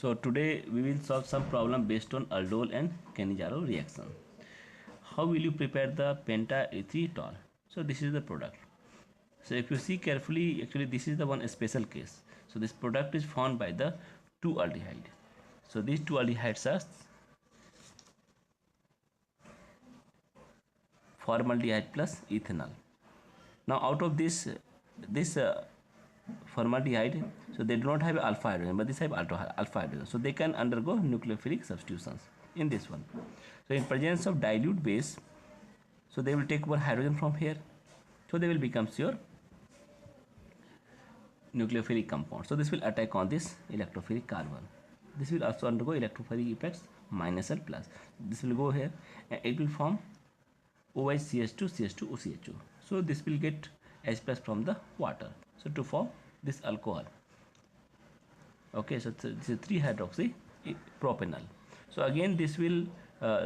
So today we will solve some problem based on aldol and Cannizzaro reaction. How will you prepare the pentaerythritol? So this is the product. So if you see carefully, actually this is the one special case. So this product is formed by the two aldehyde. So these two aldehydes are formaldehyde plus ethanol. Now out of this formaldehyde, so they do not have alpha hydrogen, but this have alpha hydrogen, so they can undergo nucleophilic substitutions in this one. So in presence of dilute base, so they will take one hydrogen from here, so they will become your nucleophilic compound. So this will attack on this electrophilic carbon. This will also undergo electrophilic effects minus L plus. This will go here and it will form OH-CH2, CH2, OCH2. So this will get H plus from the water. So to form this alcohol. Okay, so this is 3-hydroxy propanol. So again this will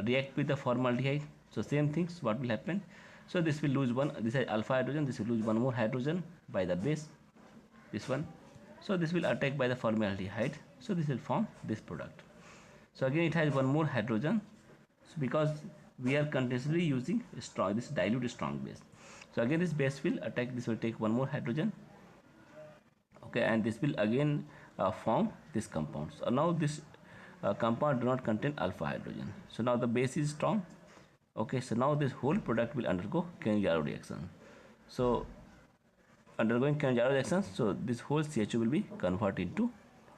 react with the formaldehyde. So same things, what will happen? So this will lose one, this is alpha hydrogen, this will lose one more hydrogen by the base, this one. So this will attack by the formaldehyde. So this will form this product. So again it has one more hydrogen. So because we are continuously using strong, this dilute strong base. So again this base will attack, this will take one more hydrogen. Okay, and this will again form this compound. So now this compound do not contain alpha hydrogen. So now the base is strong. Okay, so now this whole product will undergo Cannizzaro reaction. So undergoing Cannizzaro reaction, so this whole CH2 will be converted into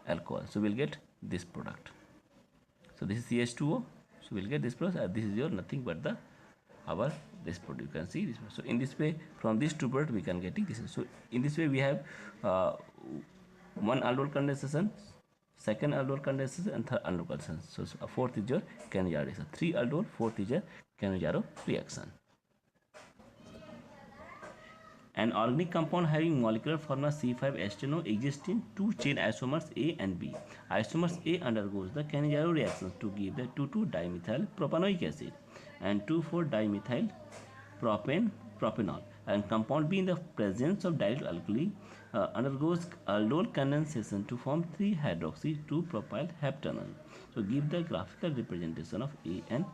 alcohol. So we'll get this product. So this is CH2O. So we'll get this product. This is your nothing but the our this product. You can see this. So in this way, from these two products we can get this. So in this way we have one aldol condensation, second aldol condensation, and third aldol condensation. So fourth is your Cannizzaro reaction. 3 aldol, fourth is your Cannizzaro reaction. An organic compound having molecular formula C5H10O exists in two chain isomers A and B. Isomers A undergoes the Cannizzaro reaction to give the 2,2-dimethyl propanoic acid and 2,4-dimethyl propanol, and compound B in the presence of dilute alkali undergoes aldol condensation to form 3-hydroxy-2-propyl heptanol. So give the graphical representation of A and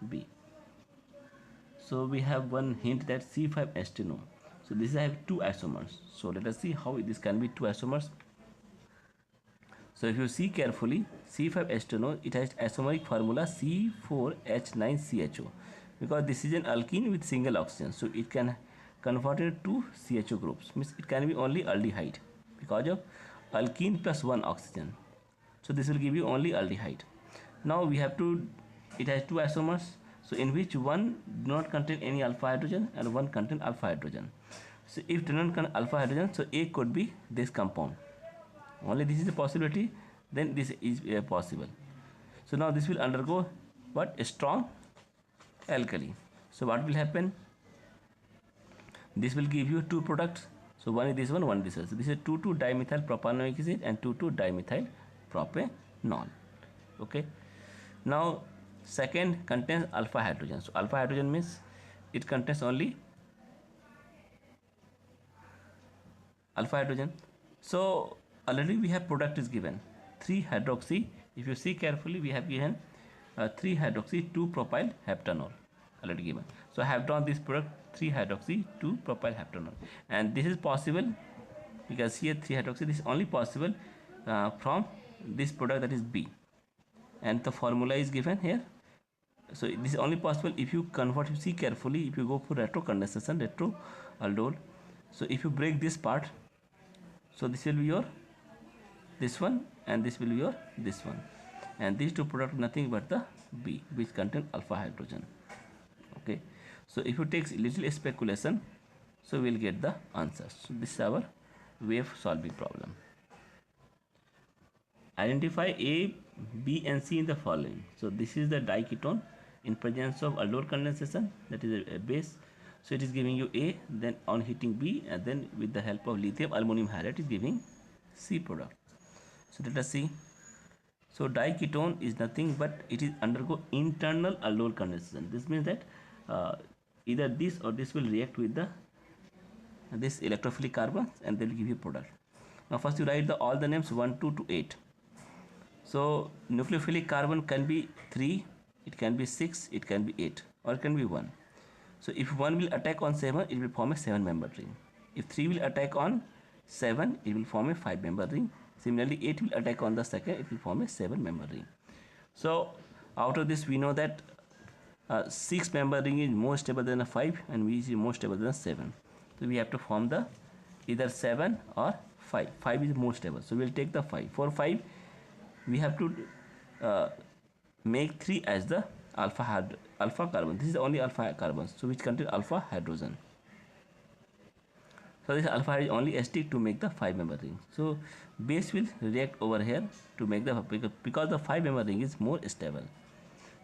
B. So we have one hint that C5H10O. So this I have two isomers. So let us see how this can be two isomers. So if you see carefully, C5H10O, it has isomeric formula C4H9CHO, because this is an alkene with single oxygen. So it can convert it to CHO groups. Means it can be only aldehyde because of alkene plus one oxygen. So this will give you only aldehyde. Now we have to, it has two isomers. So in which one do not contain any alpha hydrogen and one contain alpha hydrogen. So if do not contain alpha hydrogen, so A could be this compound. Only this is a possibility, then this is possible. So now this will undergo what? A strong alkali. So what will happen? This will give you two products. So one is this one is this one. So this is 2,2-dimethyl propanoic acid and 2,2-dimethyl propanol. Okay. Now second contains alpha hydrogen. So alpha hydrogen means it contains only alpha hydrogen. So already we have product is given 3-hydroxy. If you see carefully, we have given 3-hydroxy-2-propyl heptanol already given. So I have drawn this product 3-hydroxy-2-propyl heptanol, and this is possible because here 3-hydroxy, this is only possible from this product, that is B, and the formula is given here. So this is only possible if you convert, you see carefully, if you go for retro condensation, retro aldol. So if you break this part, so this will be your this one and this will be your this one, and these two products nothing but the B, which contain alpha hydrogen. Okay, so if you take little speculation, so we will get the answer. So this is our way of solving problem. Identify A, B and C in the following. So this is the diketone in presence of aldol condensation, that is a base. So it is giving you A, then on heating B, and then with the help of lithium aluminum halide is giving C product. So let us see. So diketone is nothing but it is undergo internal aldol condensation. This means that either this or this will react with the this electrophilic carbons and they will give you product. Now first you write all the names 1, 2 to 8. So nucleophilic carbon can be 3, it can be 6, it can be 8, or it can be 1. So if 1 will attack on 7, it will form a 7-member ring. If 3 will attack on 7, it will form a 5-member ring. Similarly, 8 will attack on the second, it will form a 7-member ring. So out of this we know that a 6-member ring is more stable than a 5, and which is more stable than a 7. So we have to form the either 7 or 5. 5 is more stable, so we will take the 5. For 5 we have to uh, make 3 as the alpha carbon. This is the only alpha carbon, so which contain alpha hydrogen. So this alpha is only acidic to make the 5-member ring. So base will react over here to make the, because the 5-member ring is more stable.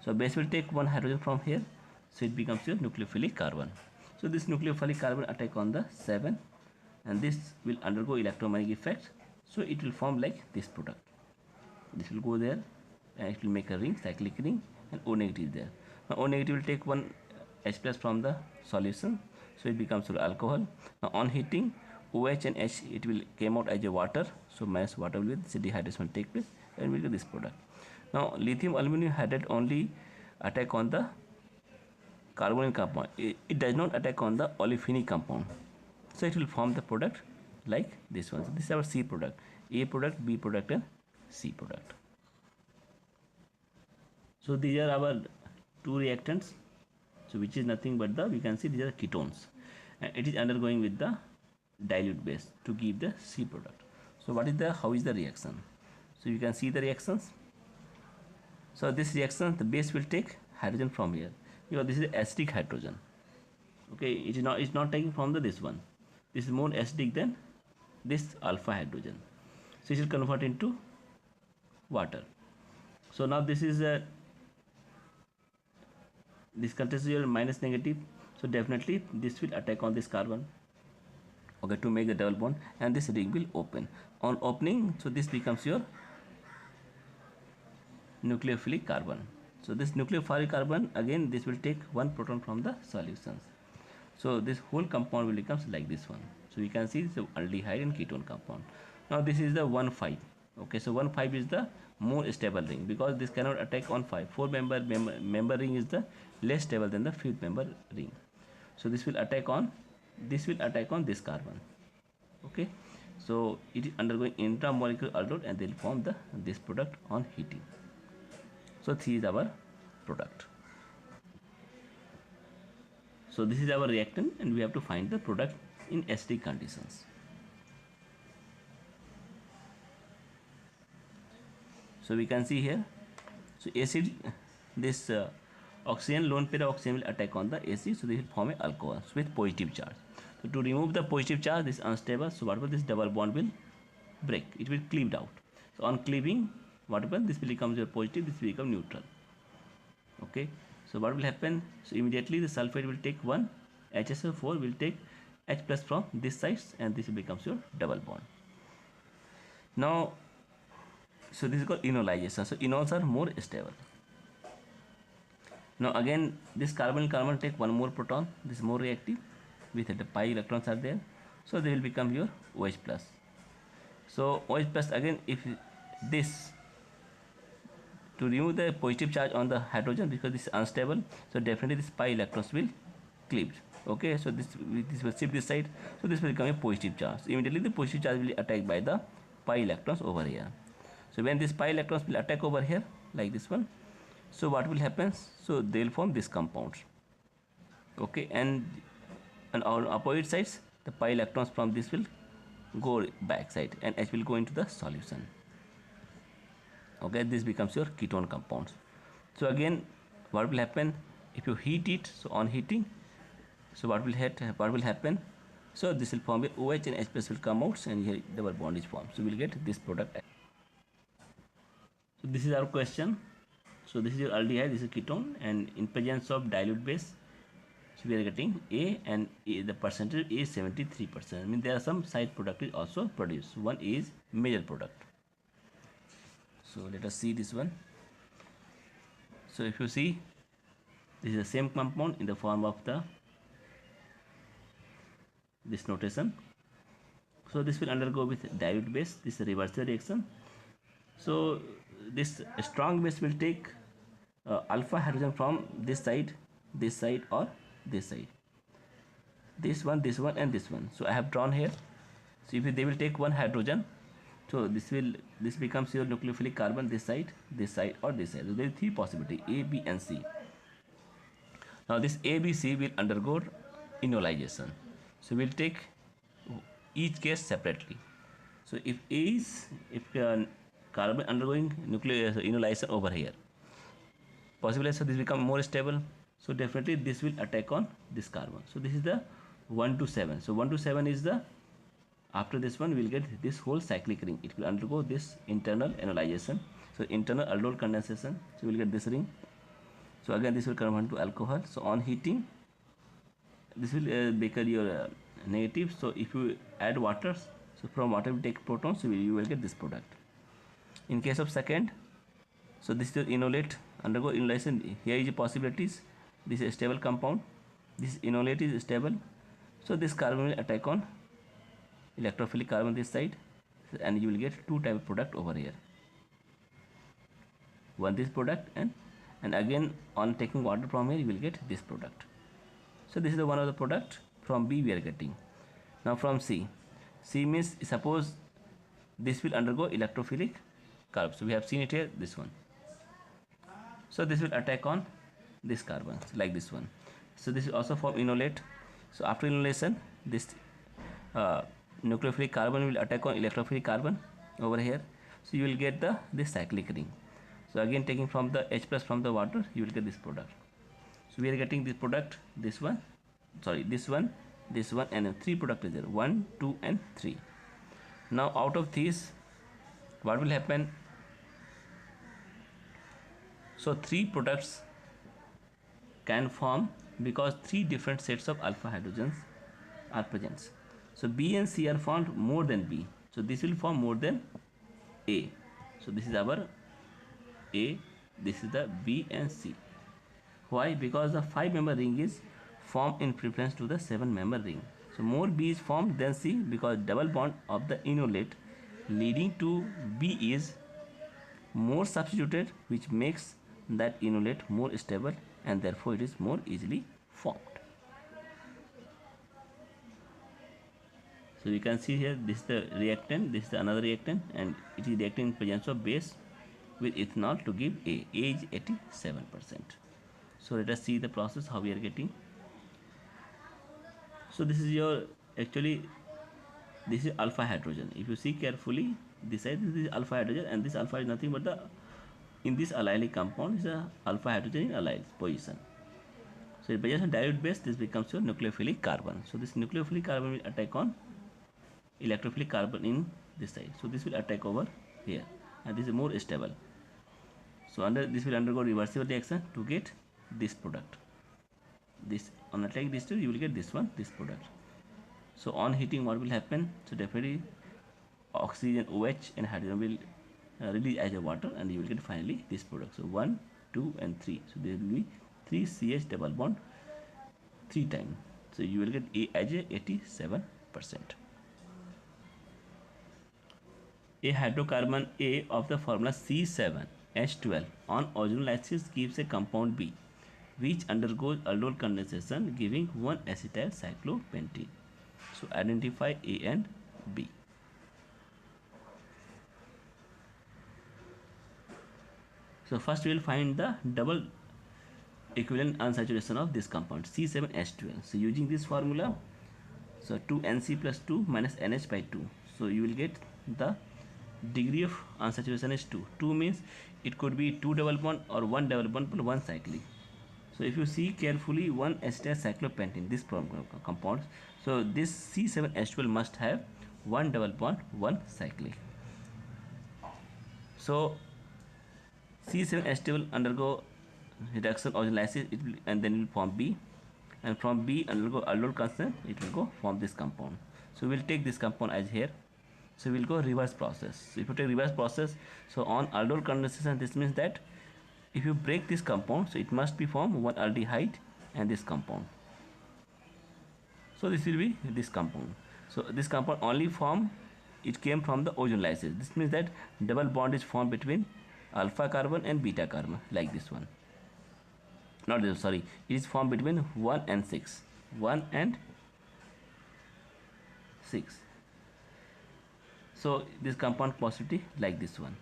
So base will take one hydrogen from here, so it becomes your nucleophilic carbon. So this nucleophilic carbon attack on the 7, and this will undergo electromagnetic effect. So it will form like this product. This will go there, and it will make a ring, cyclic ring, and O negative is there. Now O negative will take one H plus from the solution, so it becomes your alcohol. Now on heating, OH and H, it will came out as a water, so minus water will be, dehydration will take place, and we get this product. Now lithium aluminum hydride only attack on the carbonyl compound. It does not attack on the olefinic compound, so it will form the product like this one. So this is our C product, A product, B product, and C product. So these are our two reactants, so which is nothing but the, we can see these are ketones, and it is undergoing with the dilute base to give the C product. So what is the, how is the reaction? So you can see the reactions. So this reaction, the base will take hydrogen from here, because this is acidic hydrogen. Okay, it is not, it's not taking from the this one. This is more acidic than this alpha hydrogen, so it will convert into water. So now this is a, this contains your minus negative, so definitely this will attack on this carbon, okay, to make the double bond, and this ring will open. On opening, so this becomes your nucleophilic carbon. So this nucleophilic carbon, again this will take one proton from the solutions, so this whole compound will becomes like this one. So you can see the aldehyde and ketone compound. Now this is the 1,5. Okay, so 1,5 is the more stable ring, because this cannot attack on 5. 4-member ring is the less stable than the 5th member ring. So this will attack on, this will attack on this carbon. Okay, so it is undergoing intramolecular aldol, and they will form the this product on heating. So this is our product. So this is our reactant, and we have to find the product in acidic conditions. So we can see here, so acid, this oxygen, lone pair of oxygen will attack on the acid, so they will form a alcohol with positive charge. So to remove the positive charge, this unstable, so whatever, this double bond will break, it will cleaved out. So on cleaving, whatever, this will become your positive, this will become neutral. Okay, so what will happen? So immediately the sulfate will take one, HSO4 will take H plus from this side, and this becomes your double bond. Now, so this is called enolization. So enols are more stable. Now again, this carbon take one more proton, this is more reactive, with the pi electrons are there, so they will become your OH plus. So OH plus, again, if this, to remove the positive charge on the hydrogen, because this is unstable, so definitely this pi electrons will cleave. Okay, so this will shift this side, so this will become a positive charge. So immediately the positive charge will be attacked by the pi electrons over here. So when this pi electrons will attack over here like this one, so what will happen? So they will form this compound. Okay, and on opposite sides, the pi electrons from this will go back side, and H will go into the solution. Okay, this becomes your ketone compounds. So again, what will happen if you heat it? So on heating, so what will happen? So this will form a OH, and H plus will come out, and here double bond is formed. So we'll get this product. So this is our question. So this is your aldehyde, this is ketone, and in presence of dilute base, so we are getting A, and A, the percentage is 73%. I mean, there are some side product is also produced. One is major product. So let us see this one. So if you see, this is the same compound in the form of the this notation. So this will undergo with dilute base, this is a reversal reaction. So this strong base will take alpha hydrogen from this side, or this side, this one and this one. So I have drawn here. So if they will take one hydrogen, so this becomes your nucleophilic carbon, this side, or this side. So there are three possibility, A, B and C. Now this A, B, C will undergo enolization. So we'll take each case separately. So if carbon undergoing nuclear enolization over here, possibly so this become more stable. So definitely this will attack on this carbon. So this is the 1 to 7. So 1 to 7 is the, after this one we will get this whole cyclic ring. It will undergo this internal enolization. So internal aldol condensation. So we will get this ring. So again this will convert to alcohol. So on heating, this will become your negative. So if you add water, so from water we take protons, so you will get this product. In case of second, so this is enolate, undergo enolization. Here is the possibilities. This is a stable compound. This enolate is stable. So this carbon will attack on electrophilic carbon this side, and you will get two type of product over here. One this product, and again on taking water from here you will get this product. So this is the one of the product from B we are getting. Now from C. C means suppose this will undergo electrophilic carbon. So we have seen it here, this one. So this will attack on this carbon like this one. So this is also from enolate. So after enolation, this nucleophilic carbon will attack on electrophilic carbon over here. So you will get this cyclic ring. So again taking from the H plus from the water, you will get this product. So we are getting this product, this one, and three product is there, 1, 2 and 3. Now out of these, what will happen? So three products can form because three different sets of alpha hydrogens are present. So B and C are formed more than B. So this will form more than A. So this is our A, this is the B and C. Why? Because the 5-member ring is formed in preference to the 7-member ring. So more B is formed than C because double bond of the enolate leading to B is more substituted, which makes that enolate more stable and therefore it is more easily formed. So you can see here, this is the reactant, this is another reactant, and it is reacting in presence of base with ethanol to give A. A is 87%. So let us see the process how we are getting. So this is your, actually this is alpha hydrogen. If you see carefully, this side, this is alpha hydrogen, and this alpha is nothing but the, in this allylic compound is a alpha hydrogen in allyl position. So in presence of dilute base, this becomes your nucleophilic carbon. So this nucleophilic carbon will attack on electrophilic carbon in this side. So this will attack over here, and this is more stable. So this will undergo reversible reaction to get this product. This on attack this two, you will get this one, this product. So on heating, what will happen? So definitely oxygen OH and hydrogen will release as a water, and you will get finally this product. So 1, 2 and 3. So there will be 3 CH double bond 3 times. So you will get A as a 87%. A hydrocarbon A of the formula C7H12 on ozenolysis gives a compound B, which undergoes aldol condensation giving 1-acetyl cyclopentene. So identify A and B. So first we will find the double equivalent unsaturation of this compound C7H12. So using this formula, so 2Nc plus 2 minus NH by 2. So you will get the degree of unsaturation is 2. 2 means it could be 2 double bond or 1 double bond plus 1 cyclic. So if you see carefully, 1-acetyl cyclopentene, this compound, so this C7H12 must have 1 double bond, 1 cyclic. So C7H12 undergo reduction ozenolysis, and then it will form B, and from B undergo aldol condensation, it will go form this compound. So we will take this compound as here. So we will go reverse process. So if you take reverse process, so on aldol condensation, this means that if you break this compound, so it must be formed one aldehyde and this compound. So this will be this compound. So this compound only form, it came from the ozenolysis. This means that double bond is formed between alpha carbon and beta carbon, like this one. Not this, sorry, it is formed between 1 and 6. 1 and 6. So this compound positivity like this one.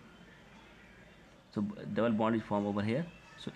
So double bond is formed over here. So